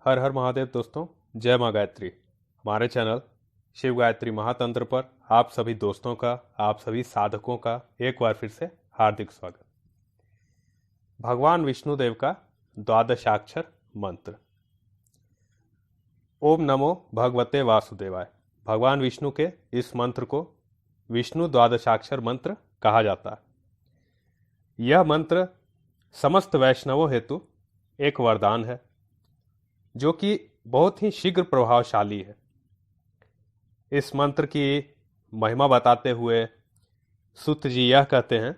हर हर महादेव दोस्तों। जय माँ गायत्री। हमारे चैनल शिव गायत्री महातंत्र पर आप सभी दोस्तों का, आप सभी साधकों का एक बार फिर से हार्दिक स्वागत। भगवान विष्णुदेव का द्वादशाक्षर मंत्र। ओम नमो भगवते वासुदेवाय। भगवान विष्णु के इस मंत्र को विष्णु द्वादशाक्षर मंत्र कहा जाता है। यह मंत्र समस्त वैष्णवों हेतु एक वरदान है जो कि बहुत ही शीघ्र प्रभावशाली है। इस मंत्र की महिमा बताते हुए सूत जी यह कहते हैं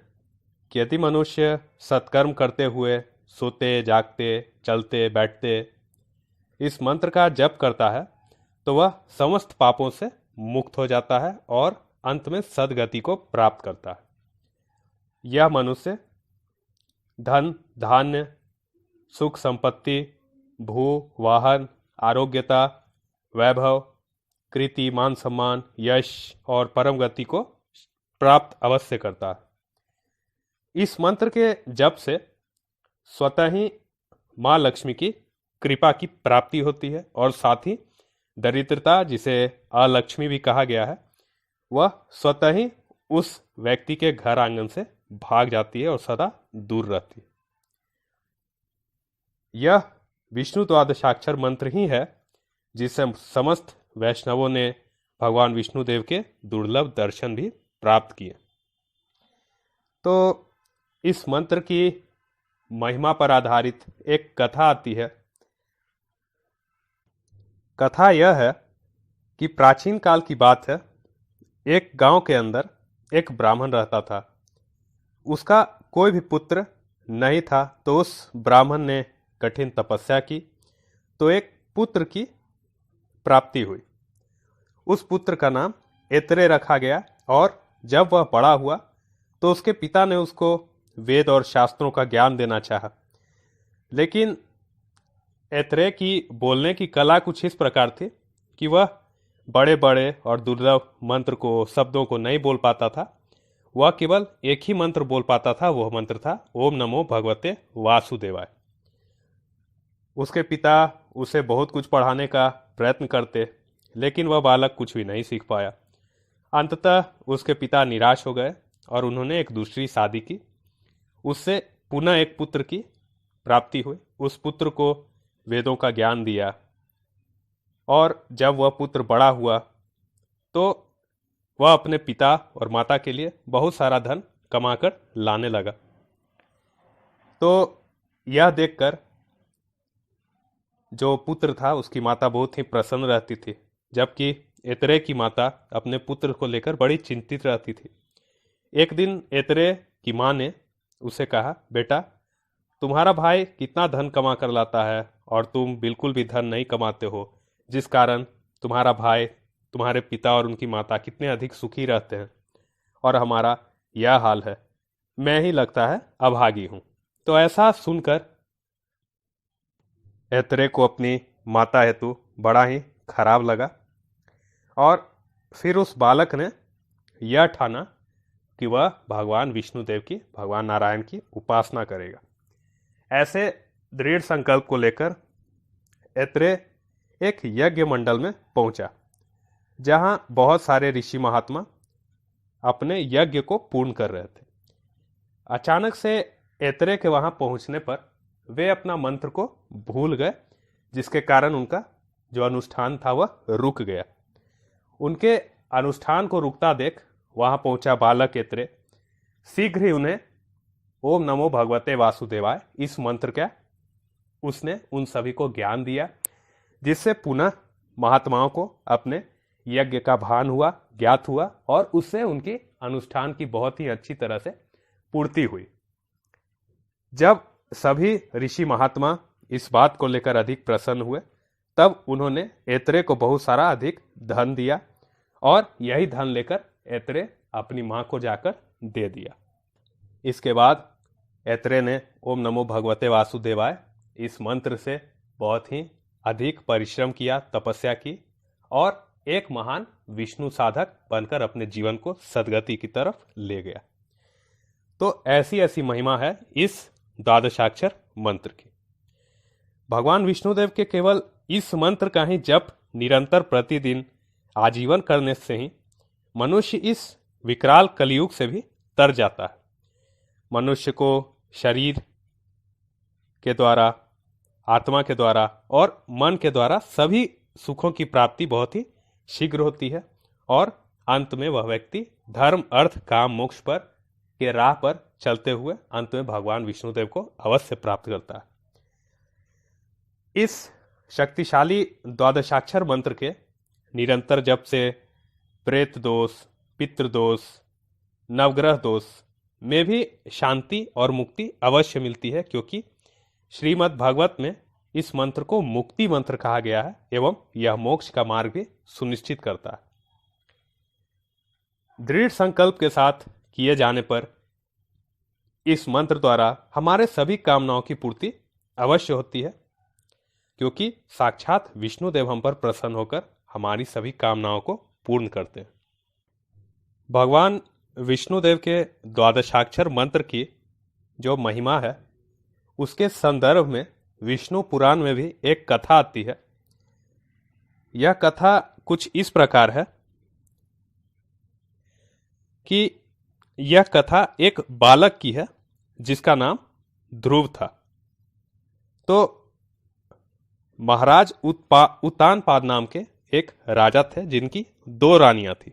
कि यदि मनुष्य सत्कर्म करते हुए सोते जागते चलते बैठते इस मंत्र का जप करता है तो वह समस्त पापों से मुक्त हो जाता है और अंत में सद्गति को प्राप्त करता है। यह मनुष्य धन धान्य सुख संपत्ति भू वाहन आरोग्यता वैभव कृति मान सम्मान यश और परम गति को प्राप्त अवश्य करता है। इस मंत्र के जप से स्वतः ही माँ लक्ष्मी की कृपा की प्राप्ति होती है और साथ ही दरिद्रता, जिसे अलक्ष्मी भी कहा गया है, वह स्वतः ही उस व्यक्ति के घर आंगन से भाग जाती है और सदा दूर रहती है। यह विष्णु द्वादशाक्षर मंत्र ही है जिससे समस्त वैष्णवों ने भगवान विष्णुदेव के दुर्लभ दर्शन भी प्राप्त किए। तो इस मंत्र की महिमा पर आधारित एक कथा आती है। कथा यह है कि प्राचीन काल की बात है। एक गांव के अंदर एक ब्राह्मण रहता था। उसका कोई भी पुत्र नहीं था, तो उस ब्राह्मण ने कठिन तपस्या की तो एक पुत्र की प्राप्ति हुई। उस पुत्र का नाम ऐतरेय रखा गया और जब वह बड़ा हुआ तो उसके पिता ने उसको वेद और शास्त्रों का ज्ञान देना चाहा, लेकिन ऐतरेय की बोलने की कला कुछ इस प्रकार थी कि वह बड़े बड़े और दुर्लभ मंत्र को, शब्दों को नहीं बोल पाता था। वह केवल एक ही मंत्र बोल पाता था। वह मंत्र था ओम नमो भगवते वासुदेवाय। उसके पिता उसे बहुत कुछ पढ़ाने का प्रयत्न करते, लेकिन वह बालक कुछ भी नहीं सीख पाया। अंततः उसके पिता निराश हो गए और उन्होंने एक दूसरी शादी की। उससे पुनः एक पुत्र की प्राप्ति हुई। उस पुत्र को वेदों का ज्ञान दिया और जब वह पुत्र बड़ा हुआ तो वह अपने पिता और माता के लिए बहुत सारा धन कमाकर लाने लगा। तो यह देखकर जो पुत्र था उसकी माता बहुत ही प्रसन्न रहती थी, जबकि ऐतरेय की माता अपने पुत्र को लेकर बड़ी चिंतित रहती थी। एक दिन ऐतरेय की माँ ने उसे कहा, बेटा, तुम्हारा भाई कितना धन कमा कर लाता है और तुम बिल्कुल भी धन नहीं कमाते हो, जिस कारण तुम्हारा भाई, तुम्हारे पिता और उनकी माता कितने अधिक सुखी रहते हैं और हमारा यह हाल है। मैं ही लगता है अभागी हूं। तो ऐसा सुनकर ऐतरेय को अपनी माता हेतु बड़ा ही खराब लगा और फिर उस बालक ने यह ठाना कि वह भगवान विष्णुदेव की, भगवान नारायण की उपासना करेगा। ऐसे दृढ़ संकल्प को लेकर ऐतरेय एक यज्ञ मंडल में पहुंचा, जहां बहुत सारे ऋषि महात्मा अपने यज्ञ को पूर्ण कर रहे थे। अचानक से ऐतरेय के वहां पहुंचने पर वे अपना मंत्र को भूल गए, जिसके कारण उनका जो अनुष्ठान था वह रुक गया। उनके अनुष्ठान को रुकता देख वहां पहुंचा बालक ऐतरेय शीघ्र ही उन्हें ओम नमो भगवते वासुदेवाय इस मंत्र का उसने उन सभी को ज्ञान दिया, जिससे पुनः महात्माओं को अपने यज्ञ का भान हुआ, ज्ञात हुआ और उससे उनकी अनुष्ठान की बहुत ही अच्छी तरह से पूर्ति हुई। जब सभी ऋषि महात्मा इस बात को लेकर अधिक प्रसन्न हुए, तब उन्होंने ऐतरेय को बहुत सारा अधिक धन दिया और यही धन लेकर ऐतरेय अपनी मां को जाकर दे दिया। इसके बाद ऐतरेय ने ओम नमो भगवते वासुदेवाय इस मंत्र से बहुत ही अधिक परिश्रम किया, तपस्या की और एक महान विष्णु साधक बनकर अपने जीवन को सद्गति की तरफ ले गया। तो ऐसी ऐसी महिमा है इस द्वादशाक्षर मंत्र की। भगवान विष्णुदेव के केवल इस मंत्र का ही जप निरंतर प्रतिदिन आजीवन करने से ही मनुष्य इस विकराल कलयुग से भी तर जाता है। मनुष्य को शरीर के द्वारा, आत्मा के द्वारा और मन के द्वारा सभी सुखों की प्राप्ति बहुत ही शीघ्र होती है और अंत में वह व्यक्ति धर्म, अर्थ, काम, मोक्ष पर के राह पर चलते हुए अंत में भगवान विष्णुदेव को अवश्य प्राप्त करता है। इस शक्तिशाली द्वादशाक्षर मंत्र के निरंतर जप से प्रेत दोष, पितृदोष, नवग्रह दोष में भी शांति और मुक्ति अवश्य मिलती है, क्योंकि श्रीमद् भागवत में इस मंत्र को मुक्ति मंत्र कहा गया है एवं यह मोक्ष का मार्ग भी सुनिश्चित करता है। दृढ़ संकल्प के साथ किए जाने पर इस मंत्र द्वारा हमारे सभी कामनाओं की पूर्ति अवश्य होती है, क्योंकि साक्षात विष्णुदेव हम पर प्रसन्न होकर हमारी सभी कामनाओं को पूर्ण करते हैं। भगवान विष्णुदेव के द्वादशाक्षर मंत्र की जो महिमा है उसके संदर्भ में विष्णु पुराण में भी एक कथा आती है। यह कथा कुछ इस प्रकार है कि यह कथा एक बालक की है जिसका नाम ध्रुव था। तो महाराज उत्तानपाद नाम के एक राजा थे जिनकी 2 रानियां थी।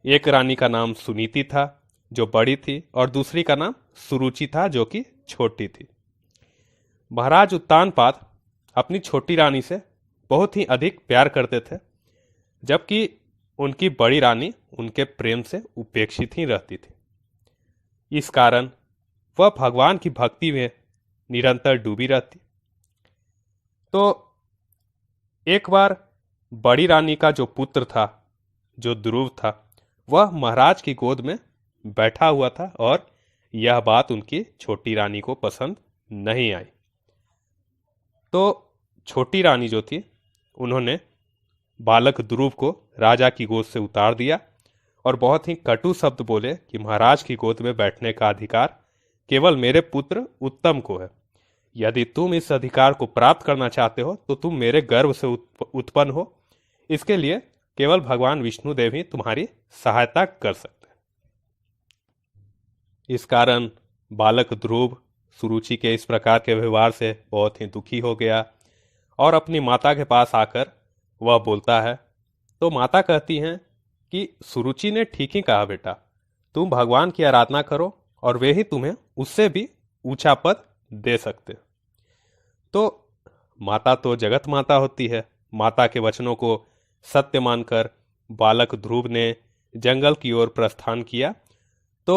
एक रानी का नाम सुनीति था जो बड़ी थी और दूसरी का नाम सुरुचि था जो कि छोटी थी। महाराज उत्तानपाद अपनी छोटी रानी से बहुत ही अधिक प्यार करते थे, जबकि उनकी बड़ी रानी उनके प्रेम से उपेक्षित ही रहती थी। इस कारण वह भगवान की भक्ति में निरंतर डूबी रहती। तो एक बार बड़ी रानी का जो पुत्र था, जो ध्रुव था, वह महाराज की गोद में बैठा हुआ था और यह बात उनकी छोटी रानी को पसंद नहीं आई। तो छोटी रानी जो थी उन्होंने बालक ध्रुव को राजा की गोद से उतार दिया और बहुत ही कटु शब्द बोले कि महाराज की गोद में बैठने का अधिकार केवल मेरे पुत्र उत्तम को है। यदि तुम इस अधिकार को प्राप्त करना चाहते हो तो तुम मेरे गर्भ से उत्पन्न हो। इसके लिए केवल भगवान विष्णुदेव ही तुम्हारी सहायता कर सकते हैं। इस कारण बालक ध्रुव सुरुचि के इस प्रकार के व्यवहार से बहुत ही दुखी हो गया और अपनी माता के पास आकर वह बोलता है। तो माता कहती हैं कि सुरुचि ने ठीक ही कहा बेटा, तुम भगवान की आराधना करो और वे ही तुम्हें उससे भी ऊंचा पद दे सकते। तो माता तो जगत माता होती है। माता के वचनों को सत्य मानकर बालक ध्रुव ने जंगल की ओर प्रस्थान किया। तो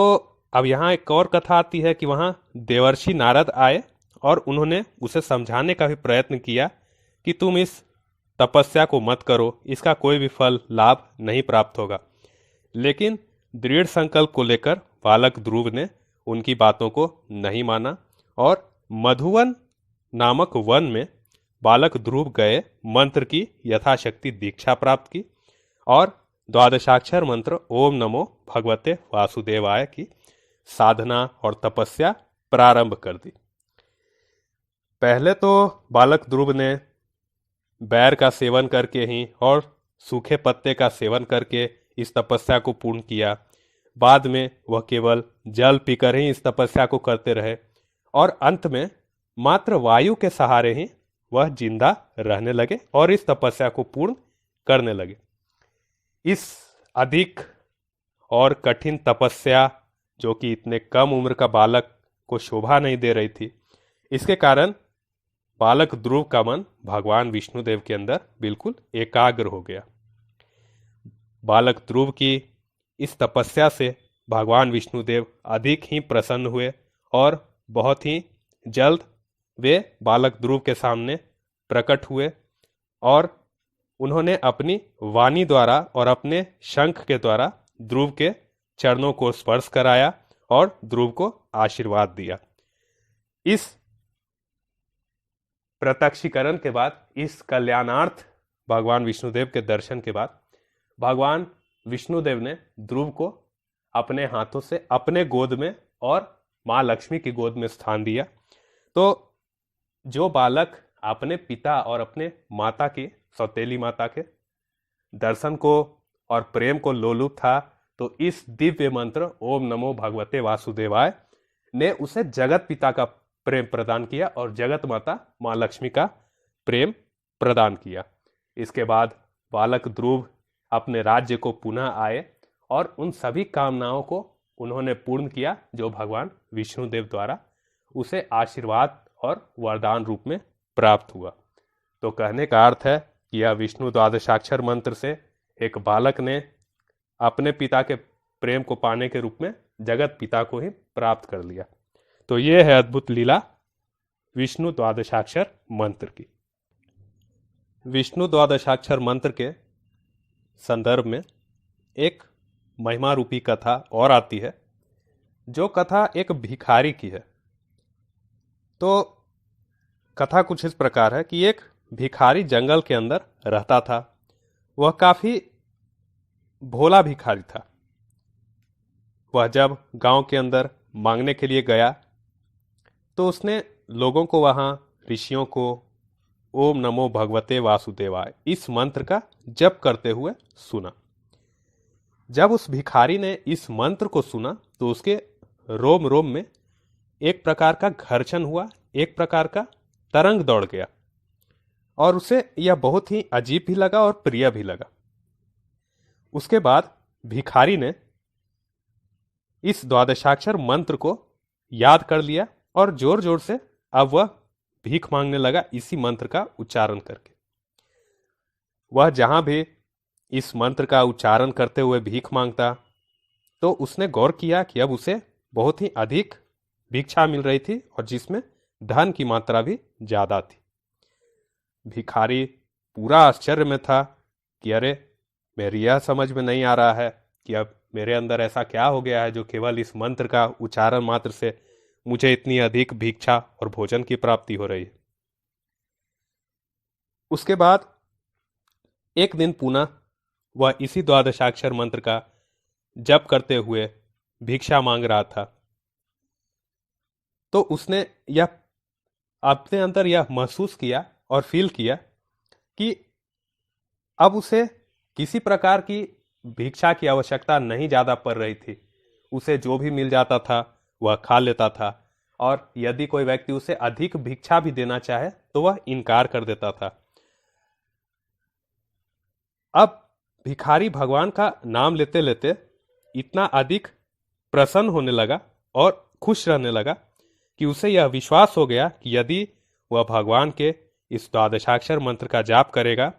अब यहाँ एक और कथा आती है कि वहाँ देवर्षि नारद आए और उन्होंने उसे समझाने का भी प्रयत्न किया कि तुम इस तपस्या को मत करो, इसका कोई भी फल लाभ नहीं प्राप्त होगा। लेकिन दृढ़ संकल्प को लेकर बालक ध्रुव ने उनकी बातों को नहीं माना और मधुवन नामक वन में बालक ध्रुव गए, मंत्र की यथाशक्ति दीक्षा प्राप्त की और द्वादशाक्षर मंत्र ओम नमो भगवते वासुदेवाय की साधना और तपस्या प्रारंभ कर दी। पहले तो बालक ध्रुव ने बैर का सेवन करके ही और सूखे पत्ते का सेवन करके इस तपस्या को पूर्ण किया। बाद में वह केवल जल पीकर ही इस तपस्या को करते रहे और अंत में मात्र वायु के सहारे ही वह जिंदा रहने लगे और इस तपस्या को पूर्ण करने लगे। इस अधिक और कठिन तपस्या जो कि इतने कम उम्र का बालक को शोभा नहीं दे रही थी, इसके कारण बालक ध्रुव का मन भगवान विष्णुदेव के अंदर बिल्कुल एकाग्र हो गया। बालक ध्रुव की इस तपस्या से भगवान विष्णुदेव अधिक ही प्रसन्न हुए और बहुत ही जल्द वे बालक ध्रुव के सामने प्रकट हुए और उन्होंने अपनी वाणी द्वारा और अपने शंख के द्वारा ध्रुव के चरणों को स्पर्श कराया और ध्रुव को आशीर्वाद दिया। इस प्रत्यक्षीकरण के बाद, इस कल्याणार्थ भगवान विष्णुदेव के दर्शन के बाद भगवान विष्णुदेव ने ध्रुव को अपने हाथों से अपने गोद में और मां लक्ष्मी की गोद में स्थान दिया। तो जो बालक अपने पिता और अपने माता की, सौतेली माता के दर्शन को और प्रेम को लोलुप था, तो इस दिव्य मंत्र ओम नमो भगवते वासुदेवाय ने उसे जगत पिता का प्रेम प्रदान किया और जगत माता मां लक्ष्मी का प्रेम प्रदान किया। इसके बाद बालक ध्रुव अपने राज्य को पुनः आए और उन सभी कामनाओं को उन्होंने पूर्ण किया जो भगवान विष्णुदेव द्वारा उसे आशीर्वाद और वरदान रूप में प्राप्त हुआ। तो कहने का अर्थ है कि यह विष्णु द्वादशाक्षर मंत्र से एक बालक ने अपने पिता के प्रेम को पाने के रूप में जगत पिता को ही प्राप्त कर लिया। तो यह है अद्भुत लीला विष्णु द्वादशाक्षर मंत्र की। विष्णु द्वादशाक्षर मंत्र के संदर्भ में एक महिमा रूपी कथा और आती है, जो कथा एक भिखारी की है। तो कथा कुछ इस प्रकार है कि एक भिखारी जंगल के अंदर रहता था। वह काफी भोला भिखारी था। वह जब गांव के अंदर मांगने के लिए गया तो उसने लोगों को, वहां ऋषियों को ओम नमो भगवते वासुदेवाय इस मंत्र का जप करते हुए सुना। जब उस भिखारी ने इस मंत्र को सुना तो उसके रोम रोम में एक प्रकार का घर्षण हुआ, एक प्रकार का तरंग दौड़ गया और उसे यह बहुत ही अजीब भी लगा और प्रिय भी लगा। उसके बाद भिखारी ने इस द्वादशाक्षर मंत्र को याद कर लिया और जोर जोर से अब वह भीख मांगने लगा इसी मंत्र का उच्चारण करके। वह जहां भी इस मंत्र का उच्चारण करते हुए भीख मांगता तो उसने गौर किया कि अब उसे बहुत ही अधिक भिक्षा मिल रही थी और जिसमें धन की मात्रा भी ज्यादा थी। भिखारी पूरा आश्चर्य में था कि अरे, मेरी यह समझ में नहीं आ रहा है कि अब मेरे अंदर ऐसा क्या हो गया है जो केवल इस मंत्र का उच्चारण मात्र से मुझे इतनी अधिक भिक्षा और भोजन की प्राप्ति हो रही है। उसके बाद एक दिन पुनः वह इसी द्वादशाक्षर मंत्र का जप करते हुए भिक्षा मांग रहा था। तो उसने यह अपने अंदर यह महसूस किया और फील किया कि अब उसे किसी प्रकार की भिक्षा की आवश्यकता नहीं ज्यादा पड़ रही थी। उसे जो भी मिल जाता था वह खा लेता था और यदि कोई व्यक्ति उसे अधिक भिक्षा भी देना चाहे तो वह इनकार कर देता था। अब भिखारी भगवान का नाम लेते लेते इतना अधिक प्रसन्न होने लगा और खुश रहने लगा कि उसे यह विश्वास हो गया कि यदि वह भगवान के इस द्वादशाक्षर मंत्र का जाप करेगा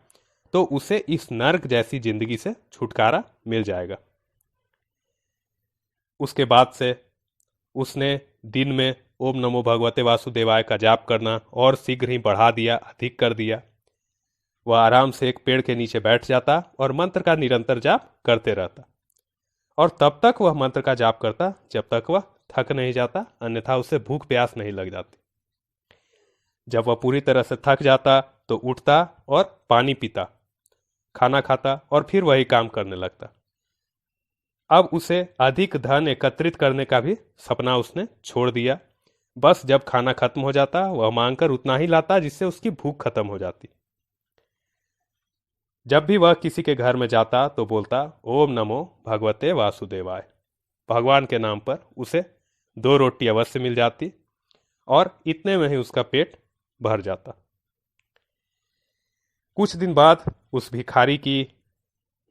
तो उसे इस नर्क जैसी जिंदगी से छुटकारा मिल जाएगा। उसके बाद से उसने दिन में ओम नमो भगवते वासुदेवाय का जाप करना और शीघ्र ही बढ़ा दिया, अधिक कर दिया। वह आराम से एक पेड़ के नीचे बैठ जाता और मंत्र का निरंतर जाप करते रहता और तब तक वह मंत्र का जाप करता जब तक वह थक नहीं जाता, अन्यथा उसे भूख प्यास नहीं लग जाती। जब वह पूरी तरह से थक जाता तो उठता और पानी पीता, खाना खाता और फिर वही काम करने लगता। अब उसे अधिक धन एकत्रित करने का भी सपना उसने छोड़ दिया। बस जब खाना खत्म हो जाता वह मांगकर उतना ही लाता जिससे उसकी भूख खत्म हो जाती। जब भी वह किसी के घर में जाता तो बोलता ओम नमो भगवते वासुदेवाय। भगवान के नाम पर उसे 2 रोटी अवश्य मिल जाती और इतने में ही उसका पेट भर जाता। कुछ दिन बाद उस भिखारी की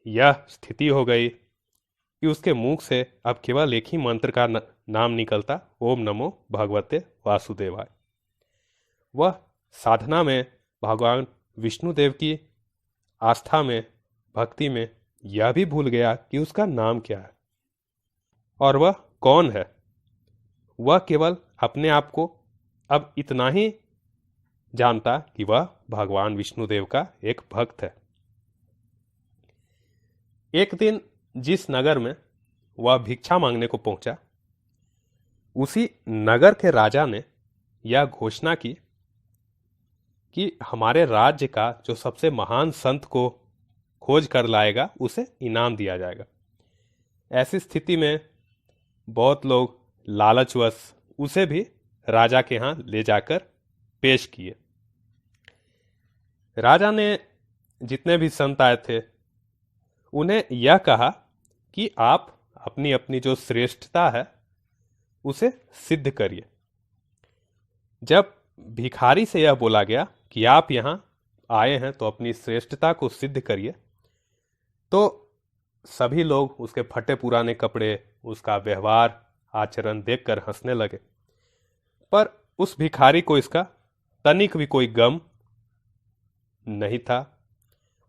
यह स्थिति हो गई कि उसके मुख से अब केवल एक ही मंत्र का नाम निकलता, ओम नमो भगवते वासुदेवाय। वह साधना में भगवान विष्णुदेव की आस्था में, भक्ति में यह भी भूल गया कि उसका नाम क्या है और वह कौन है। वह केवल अपने आप को अब इतना ही जानता कि वह भगवान विष्णुदेव का एक भक्त है। एक दिन जिस नगर में वह भिक्षा मांगने को पहुंचा, उसी नगर के राजा ने यह घोषणा की कि हमारे राज्य का जो सबसे महान संत को खोज कर लाएगा उसे इनाम दिया जाएगा। ऐसी स्थिति में बहुत लोग लालचवश उसे भी राजा के यहाँ ले जाकर पेश किए। राजा ने जितने भी संत आए थे उन्हें यह कहा कि आप अपनी अपनी जो श्रेष्ठता है उसे सिद्ध करिए। जब भिखारी से यह बोला गया कि आप यहां आए हैं तो अपनी श्रेष्ठता को सिद्ध करिए, तो सभी लोग उसके फटे पुराने कपड़े, उसका व्यवहार आचरण देखकर हंसने लगे। पर उस भिखारी को इसका तनिक भी कोई गम नहीं था।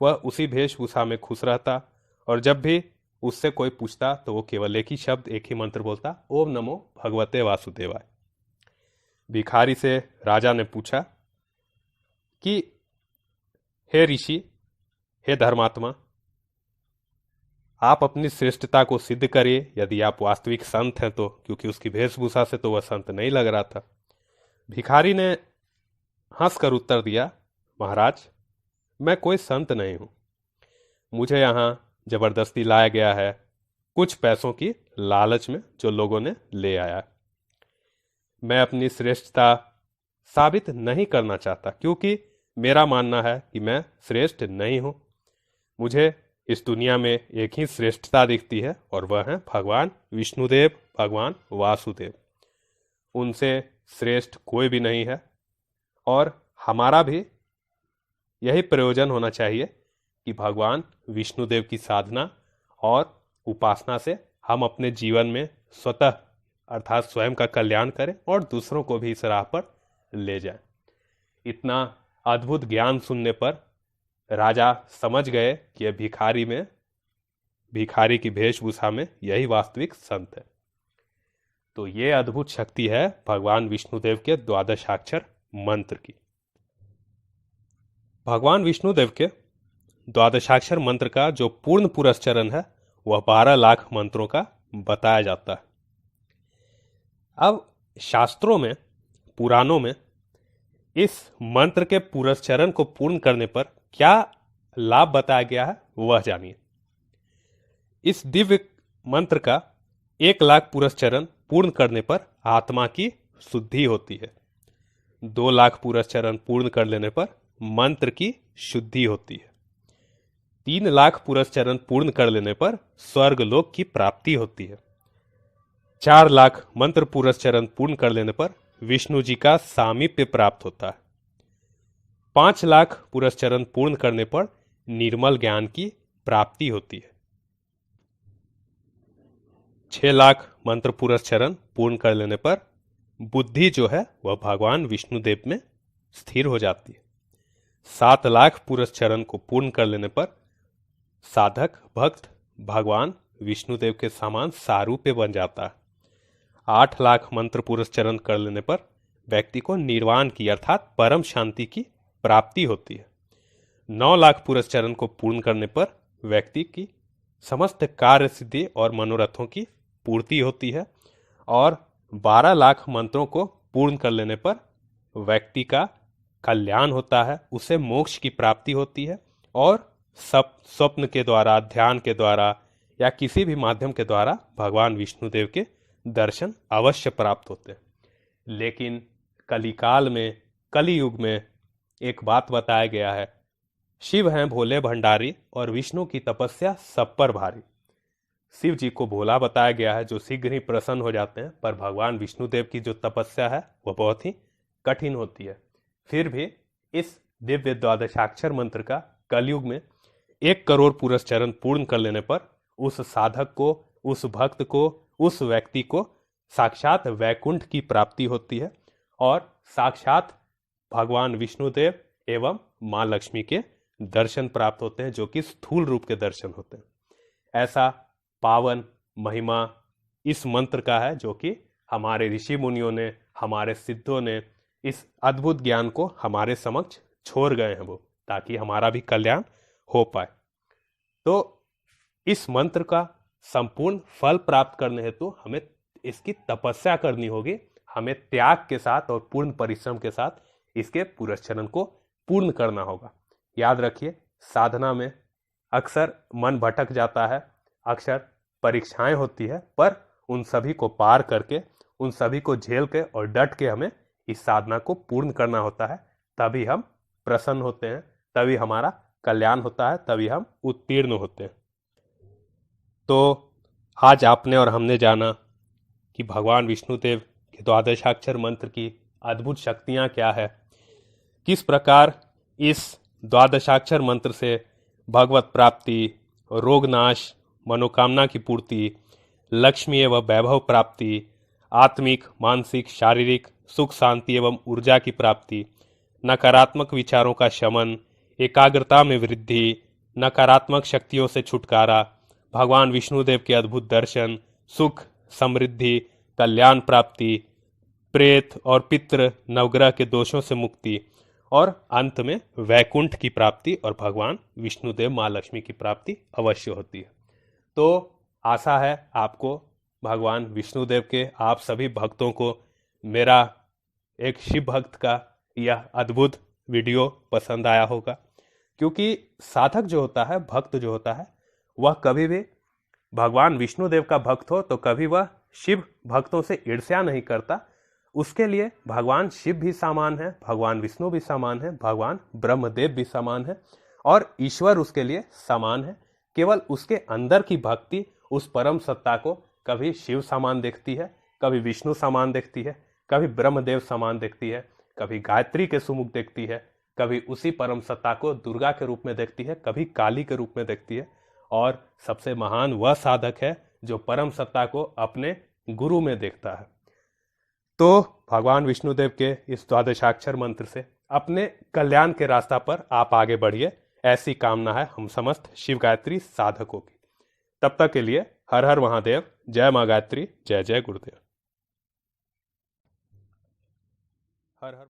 वह उसी वेशभूषा में खुश रहता और जब भी उससे कोई पूछता तो वो केवल एक ही शब्द, एक ही मंत्र बोलता, ओम नमो भगवते वासुदेवाय। भिखारी से राजा ने पूछा कि हे ऋषि, हे धर्मात्मा, आप अपनी श्रेष्ठता को सिद्ध करिए यदि आप वास्तविक संत हैं तो, क्योंकि उसकी वेशभूषा से तो वह संत नहीं लग रहा था। भिखारी ने हंसकर उत्तर दिया, महाराज, मैं कोई संत नहीं हूं, मुझे यहां जबरदस्ती लाया गया है कुछ पैसों की लालच में जो लोगों ने ले आया। मैं अपनी श्रेष्ठता साबित नहीं करना चाहता क्योंकि मेरा मानना है कि मैं श्रेष्ठ नहीं हूं। मुझे इस दुनिया में एक ही श्रेष्ठता दिखती है और वह है भगवान विष्णुदेव, भगवान वासुदेव। उनसे श्रेष्ठ कोई भी नहीं है और हमारा भी यही प्रयोजन होना चाहिए कि भगवान विष्णुदेव की साधना और उपासना से हम अपने जीवन में स्वतः अर्थात स्वयं का कल्याण करें और दूसरों को भी इस राह पर ले जाएं। इतना अद्भुत ज्ञान सुनने पर राजा समझ गए कि यह भिखारी की वेशभूषा में यही वास्तविक संत है। तो ये अद्भुत शक्ति है भगवान विष्णुदेव के द्वादशाक्षर मंत्र की। भगवान विष्णुदेव के द्वादशाक्षर मंत्र का जो पूर्ण पुरस्चरण है वह 12 लाख मंत्रों का बताया जाता है। अब शास्त्रों में, पुराणों में इस मंत्र के पुरस्चरण को पूर्ण करने पर क्या लाभ बताया गया है वह जानिए। इस दिव्य मंत्र का 1 लाख पुरस्चरण पूर्ण करने पर आत्मा की शुद्धि होती है। 2 लाख पुरस्चरण पूर्ण कर लेने पर मंत्र की शुद्धि होती है। 3 लाख पुरस्चरण पूर्ण कर लेने पर स्वर्ग लोक की प्राप्ति होती है। 4 लाख मंत्र पुरस्चरण पूर्ण कर लेने पर विष्णु जी का सामीप्य प्राप्त होता है। 5 लाख पुरस्चरण पूर्ण करने पर निर्मल ज्ञान की प्राप्ति होती है। 6 लाख मंत्र पुरस्चरण पूर्ण कर लेने पर बुद्धि जो है वह भगवान विष्णुदेव में स्थिर हो जाती है। 7 लाख पुरस्चरण को पूर्ण कर लेने पर साधक भक्त भगवान विष्णुदेव के समान सारूप्य बन जाता है। 8 लाख मंत्र पुरस्चरण कर लेने पर व्यक्ति को निर्वाण की अर्थात परम शांति की प्राप्ति होती है। 9 लाख पुरस्चरण को पूर्ण करने पर व्यक्ति की समस्त कार्य सिद्धि और मनोरथों की पूर्ति होती है और 12 लाख मंत्रों को पूर्ण कर लेने पर व्यक्ति का कल्याण होता है, उसे मोक्ष की प्राप्ति होती है और सब स्वप्न के द्वारा, ध्यान के द्वारा या किसी भी माध्यम के द्वारा भगवान विष्णुदेव के दर्शन अवश्य प्राप्त होते हैं। लेकिन कलिकाल में, कलियुग में एक बात बताया गया है, शिव हैं भोले भंडारी और विष्णु की तपस्या सब पर भारी। शिव जी को भोला बताया गया है जो शीघ्र ही प्रसन्न हो जाते हैं, पर भगवान विष्णुदेव की जो तपस्या है वह बहुत ही कठिन होती है। फिर भी इस दिव्य द्वादशाक्षर मंत्र का कलयुग में 1 करोड़ पुरस्चरण पूर्ण कर लेने पर उस साधक को, उस भक्त को, उस व्यक्ति को साक्षात वैकुंठ की प्राप्ति होती है और साक्षात भगवान विष्णुदेव एवं मां लक्ष्मी के दर्शन प्राप्त होते हैं, जो कि स्थूल रूप के दर्शन होते हैं। ऐसा पावन महिमा इस मंत्र का है जो कि हमारे ऋषि मुनियों ने, हमारे सिद्धों ने इस अद्भुत ज्ञान को हमारे समक्ष छोड़ गए हैं वो, ताकि हमारा भी कल्याण हो पाए। तो इस मंत्र का संपूर्ण फल प्राप्त करने हेतु हमें इसकी तपस्या करनी होगी, हमें त्याग के साथ और पूर्ण परिश्रम के साथ इसके पुरस्चरण को पूर्ण करना होगा। याद रखिए, साधना में अक्सर मन भटक जाता है, अक्सर परीक्षाएं होती है, पर उन सभी को पार करके, उन सभी को झेल के और डट के हमें इस साधना को पूर्ण करना होता है। तभी हम प्रसन्न होते हैं, तभी हमारा कल्याण होता है, तभी हम उत्तीर्ण होते हैं। तो आज आपने और हमने जाना कि भगवान विष्णुदेव के द्वादशाक्षर मंत्र की अद्भुत शक्तियां क्या है, किस प्रकार इस द्वादशाक्षर मंत्र से भगवत प्राप्ति, रोग नाश, मनोकामना की पूर्ति, लक्ष्मी एवं वैभव प्राप्ति, आत्मिक, मानसिक, शारीरिक सुख शांति एवं ऊर्जा की प्राप्ति, नकारात्मक विचारों का शमन, एकाग्रता में वृद्धि, नकारात्मक शक्तियों से छुटकारा, भगवान विष्णुदेव के अद्भुत दर्शन, सुख, समृद्धि, कल्याण प्राप्ति, प्रेत और पितृ नवग्रह के दोषों से मुक्ति, और अंत में वैकुंठ की प्राप्ति और भगवान विष्णुदेव माँ लक्ष्मी की प्राप्ति अवश्य होती है। तो आशा है आपको भगवान विष्णुदेव के आप सभी भक्तों को मेरा एक शिव भक्त का यह अद्भुत वीडियो पसंद आया होगा, क्योंकि साधक जो होता है, भक्त जो होता है, वह कभी भी भगवान विष्णुदेव का भक्त हो तो कभी वह शिव भक्तों से ईर्ष्या नहीं करता। उसके लिए भगवान शिव भी समान है, भगवान विष्णु भी समान है, भगवान ब्रह्मदेव भी समान है और ईश्वर उसके लिए समान है। केवल उसके अंदर की भक्ति उस परम सत्ता को कभी शिव समान देखती है, कभी विष्णु समान देखती है, कभी ब्रह्मदेव समान देखती है, कभी गायत्री के सुमुख देखती है, कभी उसी परम सत्ता को दुर्गा के रूप में देखती है, कभी काली के रूप में देखती है। और सबसे महान वह साधक है जो परम सत्ता को अपने गुरु में देखता है। तो भगवान विष्णुदेव के इस द्वादशाक्षर मंत्र से अपने कल्याण के रास्ता पर आप आगे बढ़िए, ऐसी कामना है हम समस्त शिव गायत्री साधकों की। तब तक के लिए हर हर महादेव, जय मां गायत्री, जय जय गुरुदेव। हर हर